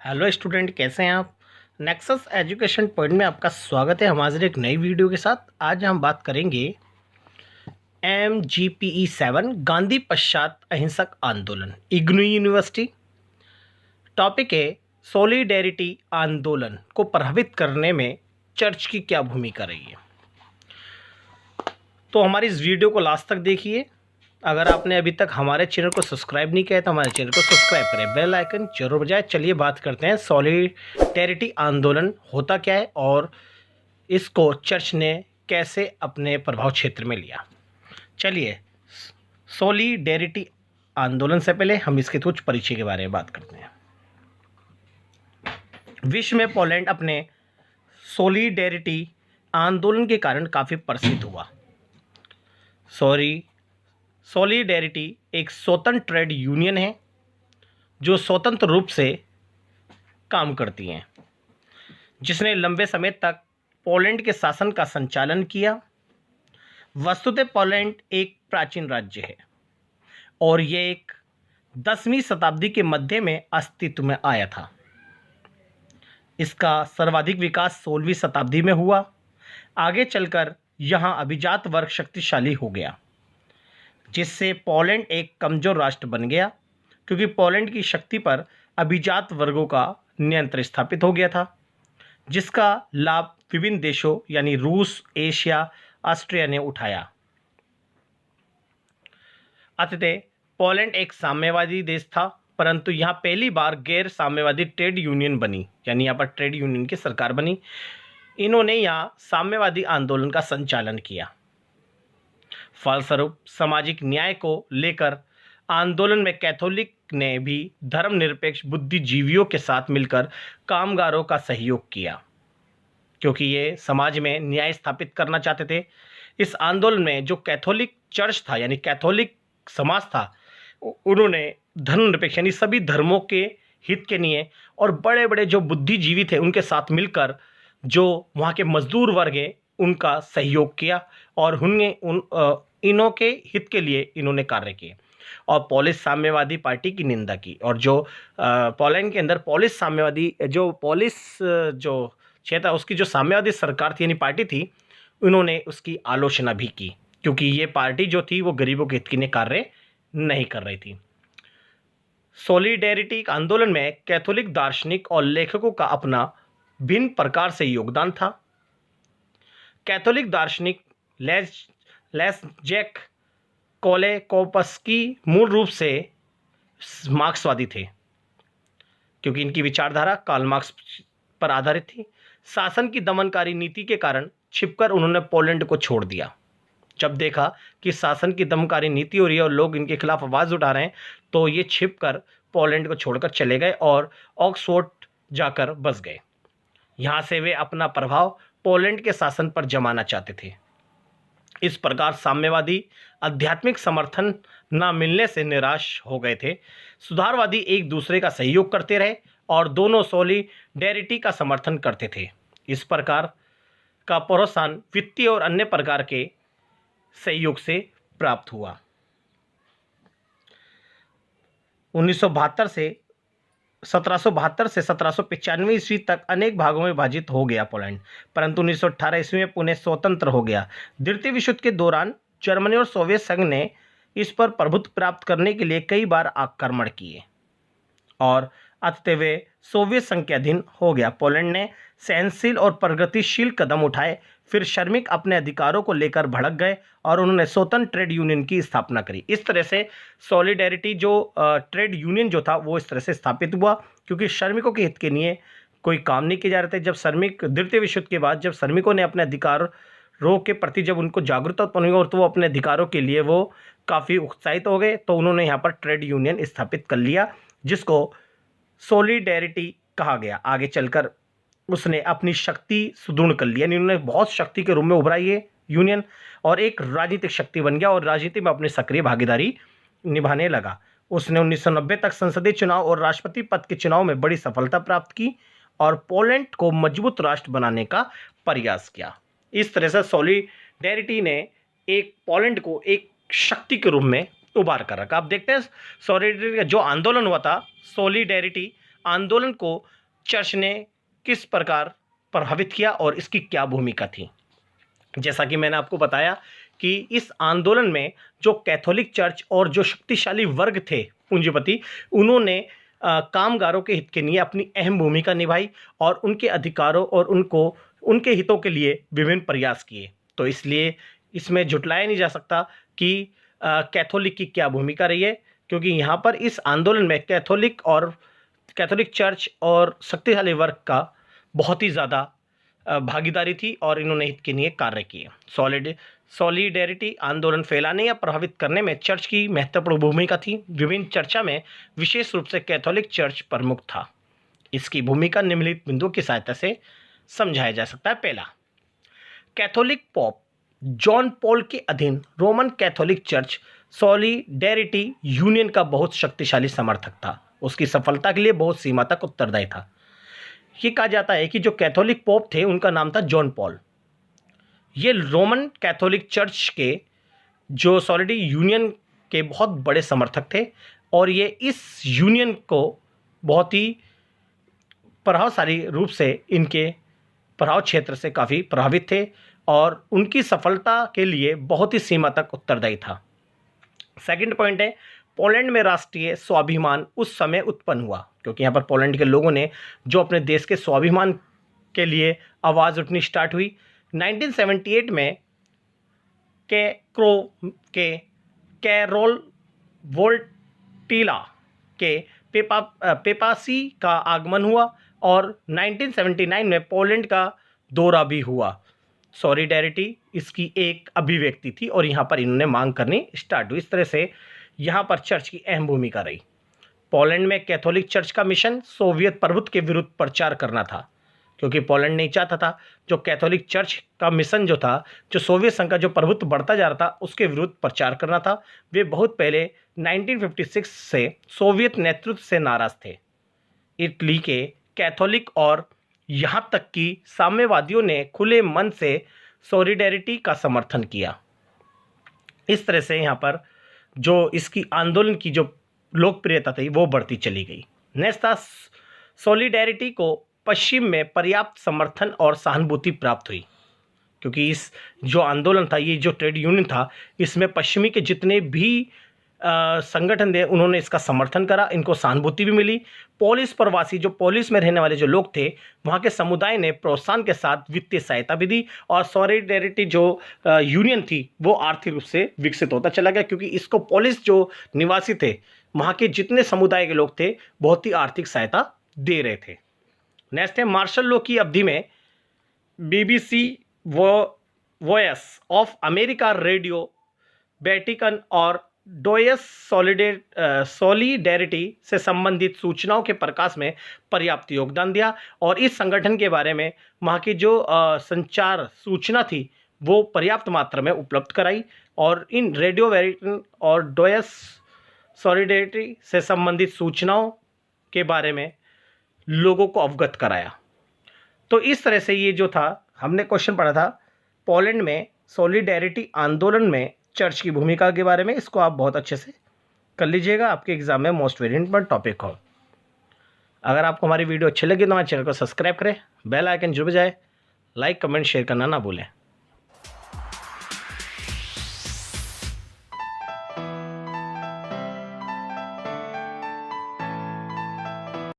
Hello student, कैसे हैं आप। नेक्सस एजुकेशन पॉइंट में आपका स्वागत है। हम हाजिर एक नई वीडियो के साथ। आज हम बात करेंगे MGPE 7 गांधी पश्चात अहिंसक आंदोलन, इग्नू यूनिवर्सिटी। टॉपिक है सॉलिडेरिटी आंदोलन को प्रभावित करने में चर्च की क्या भूमिका रही है। तो हमारी इस वीडियो को लास्ट तक देखिए। अगर आपने अभी तक हमारे चैनल को सब्सक्राइब नहीं किया है तो हमारे चैनल को सब्सक्राइब करें, बेल आइकन जरूर बजाएं। चलिए बात करते हैं सॉलिडेरिटी आंदोलन होता क्या है और इसको चर्च ने कैसे अपने प्रभाव क्षेत्र में लिया। चलिए, सॉलिडेरिटी आंदोलन से पहले हम इसके कुछ परिचय के बारे में बात करते हैं। विश्व में पोलैंड अपने सॉलिडेरिटी आंदोलन के कारण काफ़ी प्रसिद्ध हुआ। सॉलिडेरिटी एक स्वतंत्र ट्रेड यूनियन है जो स्वतंत्र रूप से काम करती हैं, जिसने लंबे समय तक पोलैंड के शासन का संचालन किया। वस्तुतः पोलैंड एक प्राचीन राज्य है और यह एक 10वीं शताब्दी के मध्य में अस्तित्व में आया था। इसका सर्वाधिक विकास 16वीं शताब्दी में हुआ। आगे चलकर यहाँ अभिजात वर्ग शक्तिशाली हो गया, जिससे पोलैंड एक कमजोर राष्ट्र बन गया, क्योंकि पोलैंड की शक्ति पर अभिजात वर्गों का नियंत्रण स्थापित हो गया था, जिसका लाभ विभिन्न देशों यानी रूस, एशिया, ऑस्ट्रिया ने उठाया। अतः पोलैंड एक साम्यवादी देश था, परंतु यहाँ पहली बार गैर साम्यवादी ट्रेड यूनियन बनी, यानी यहाँ पर ट्रेड यूनियन की सरकार बनी। इन्होंने यहाँ साम्यवादी आंदोलन का संचालन किया। फलस्वरूप सामाजिक न्याय को लेकर आंदोलन में कैथोलिक ने भी धर्मनिरपेक्ष बुद्धिजीवियों के साथ मिलकर कामगारों का सहयोग किया, क्योंकि ये समाज में न्याय स्थापित करना चाहते थे। इस आंदोलन में जो कैथोलिक चर्च था यानी कैथोलिक समाज था, उन्होंने धर्मनिरपेक्ष यानी सभी धर्मों के हित के लिए और बड़े बड़े जो बुद्धिजीवी थे उनके साथ मिलकर जो वहाँ के मजदूर वर्ग है उनका सहयोग किया और इनों के हित के लिए इन्होंने कार्य किए और पोलिश साम्यवादी पार्टी की निंदा की। और जो पोलैंड के अंदर पोलिश साम्यवादी जो क्षेत्र उसकी जो साम्यवादी सरकार थी यानी पार्टी थी, उन्होंने उसकी आलोचना भी की, क्योंकि ये पार्टी जो थी वो गरीबों के हित के लिए कार्य नहीं कर रही थी। सॉलिडेरिटी आंदोलन में कैथोलिक दार्शनिक और लेखकों का अपना भिन्न प्रकार से योगदान था। कैथोलिक दार्शनिक लेस्जेक कोलेकोपस्की मूल रूप से मार्क्सवादी थे, क्योंकि इनकी विचारधारा कार्ल मार्क्स पर आधारित थी। शासन की दमनकारी नीति के कारण छिपकर उन्होंने पोलैंड को छोड़ दिया। जब देखा कि शासन की दमनकारी नीति हो रही है और लोग इनके खिलाफ आवाज़ उठा रहे हैं, तो ये छिपकर पोलैंड को छोड़कर चले गए और ऑक्सफोर्ड जाकर बस गए। यहाँ से वे अपना प्रभाव पोलैंड के शासन पर जमाना चाहते थे। इस प्रकार साम्यवादी आध्यात्मिक समर्थन न मिलने से निराश हो गए थे। सुधारवादी एक दूसरे का सहयोग करते रहे और दोनों सॉलिडेरिटी का समर्थन करते थे। इस प्रकार का प्रोत्साहन वित्तीय और अन्य प्रकार के सहयोग से प्राप्त हुआ। 1772 से 1795 ईस्वी तक अनेक भागों में विभाजित हो गया पोलैंड, परंतु 1918 ईस्वी में पुनः स्वतंत्र हो गया। द्वितीय विश्व युद्ध के दौरान जर्मनी और सोवियत संघ ने इस पर प्रभुत्व प्राप्त करने के लिए कई बार आक्रमण किए और अंततः वे सोवियत संघ के अधीन हो गया। पोलैंड ने सहनशील और प्रगतिशील कदम उठाए। फिर श्रमिक अपने अधिकारों को लेकर भड़क गए और उन्होंने स्वतंत्र ट्रेड यूनियन की स्थापना करी। इस तरह से सॉलिडेरिटी जो ट्रेड यूनियन जो था वो इस तरह से स्थापित हुआ, क्योंकि श्रमिकों के हित के लिए कोई काम नहीं किए जा रहे थे। जब द्वितीय विश्व युद्ध के बाद जब श्रमिकों ने अपने अधिकारों के प्रति जब उनको जागरूकता उत्पन्न हुई और तो वो अपने अधिकारों के लिए वो काफ़ी उत्साहित हो गए, तो उन्होंने यहाँ पर ट्रेड यूनियन स्थापित कर लिया, जिसको सॉलिडेरिटी कहा गया। आगे चलकर उसने अपनी शक्ति सुदृढ़ कर ली, यानी उन्होंने बहुत शक्ति के रूप में उभरा ये यूनियन और एक राजनीतिक शक्ति बन गया और राजनीति में अपनी सक्रिय भागीदारी निभाने लगा। उसने 1990 तक संसदीय चुनाव और राष्ट्रपति पद के चुनाव में बड़ी सफलता प्राप्त की और पोलैंड को मजबूत राष्ट्र बनाने का प्रयास किया। इस तरह से सॉलिडेरिटी ने एक पोलैंड को एक शक्ति के रूप में उबार कर रखा। आप देखते हैं सॉलिडेरिटी का जो आंदोलन हुआ था, सॉलिडेरिटी आंदोलन को चर्च ने किस प्रकार प्रभावित किया और इसकी क्या भूमिका थी। जैसा कि मैंने आपको बताया कि इस आंदोलन में जो कैथोलिक चर्च और जो शक्तिशाली वर्ग थे पूंजीपति, उन्होंने कामगारों के हित के लिए अपनी अहम भूमिका निभाई और उनके अधिकारों और उनके हितों के लिए विभिन्न प्रयास किए। तो इसलिए इसमें झुटलाया नहीं जा सकता कि कैथोलिक की क्या भूमिका रही है, क्योंकि यहाँ पर इस आंदोलन में कैथोलिक चर्च और शक्तिशाली वर्ग का बहुत ही ज़्यादा भागीदारी थी और इन्होंने हित के लिए कार्य किए। सॉलिडेरिटी आंदोलन फैलाने या प्रभावित करने में चर्च की महत्वपूर्ण भूमिका थी। विभिन्न चर्चा में विशेष रूप से कैथोलिक चर्च प्रमुख था। इसकी भूमिका निम्नलिखित बिंदुओं की सहायता से समझाया जा सकता है। पहला, कैथोलिक पोप जॉन पॉल के अधीन Roman Catholic church solidarity union का बहुत शक्तिशाली समर्थक था। उसकी सफलता के लिए बहुत सीमा तक उत्तरदायी था। ये कहा जाता है कि जो कैथोलिक पोप थे उनका नाम था जॉन पॉल। ये रोमन कैथोलिक चर्च के जो सॉलिडेरिटी यूनियन के बहुत बड़े समर्थक थे और ये इस यूनियन को बहुत ही प्रभावशाली रूप से इनके प्रभाव क्षेत्र से काफ़ी प्रभावित थे और उनकी सफलता के लिए बहुत ही सीमा तक उत्तरदायी था। सेकंड पॉइंट है, पोलैंड में राष्ट्रीय स्वाभिमान उस समय उत्पन्न हुआ, क्योंकि यहाँ पर पोलैंड के लोगों ने जो अपने देश के स्वाभिमान के लिए आवाज़ उठनी स्टार्ट हुई। 1978 में कैरोल वोल्टिला के पेपासी का आगमन हुआ और 1979 में पोलैंड का दौरा भी हुआ। सॉलिडेरिटी इसकी एक अभिव्यक्ति थी और यहाँ पर इन्होंने मांग करनी स्टार्ट हुई। इस तरह से यहाँ पर चर्च की अहम भूमिका रही। पोलैंड में कैथोलिक चर्च का मिशन सोवियत प्रभुत्व के विरुद्ध प्रचार करना था, क्योंकि पोलैंड नहीं चाहता था जो कैथोलिक चर्च का मिशन जो था, जो सोवियत संघ का जो प्रभुत्व बढ़ता जा रहा था उसके विरुद्ध प्रचार करना था। वे बहुत पहले 1956 से सोवियत नेतृत्व से नाराज थे। इटली के कैथोलिक और यहाँ तक कि साम्यवादियों ने खुले मन से सॉलिडेरिटी का समर्थन किया। इस तरह से यहाँ पर जो इसकी आंदोलन की जो लोकप्रियता थी वो बढ़ती चली गई। नेक्स्ट था, सॉलिडेरिटी को पश्चिम में पर्याप्त समर्थन और सहानुभूति प्राप्त हुई, क्योंकि इस जो आंदोलन था, ये जो ट्रेड यूनियन था, इसमें पश्चिमी के जितने भी संगठन थे उन्होंने इसका समर्थन करा, इनको सहानुभूति भी मिली। पोलिस प्रवासी जो पोलिस में रहने वाले जो लोग थे वहाँ के समुदाय ने प्रोत्साहन के साथ वित्तीय सहायता भी दी और सॉलिडेरिटी जो यूनियन थी वो आर्थिक रूप से विकसित होता चला गया, क्योंकि इसको पोलिस जो निवासी थे वहाँ के जितने समुदाय के लोग थे बहुत ही आर्थिक सहायता दे रहे थे। नेक्स्ट है, मार्शल लॉ की अवधि में BBC voice of America radio Vatican और डोयस सॉलिडेरिटी से संबंधित सूचनाओं के प्रकाश में पर्याप्त योगदान दिया और इस संगठन के बारे में वहाँ की जो संचार सूचना थी वो पर्याप्त मात्रा में उपलब्ध कराई और इन रेडियो वेटिकन और डोयस सॉलिडेरिटी से संबंधित सूचनाओं के बारे में लोगों को अवगत कराया। तो इस तरह से ये जो था हमने क्वेश्चन पढ़ा था पोलैंड में सॉलिडेरिटी आंदोलन में चर्च की भूमिका के बारे में, इसको आप बहुत अच्छे से कर लीजिएगा, आपके एग्जाम में मोस्ट वेरी इंपॉर्टेंट टॉपिक हो। अगर आपको हमारी वीडियो अच्छी लगी तो हमारे चैनल को सब्सक्राइब करें, बेल आइकन जरूर बजाएं, लाइक कमेंट शेयर करना ना भूलें।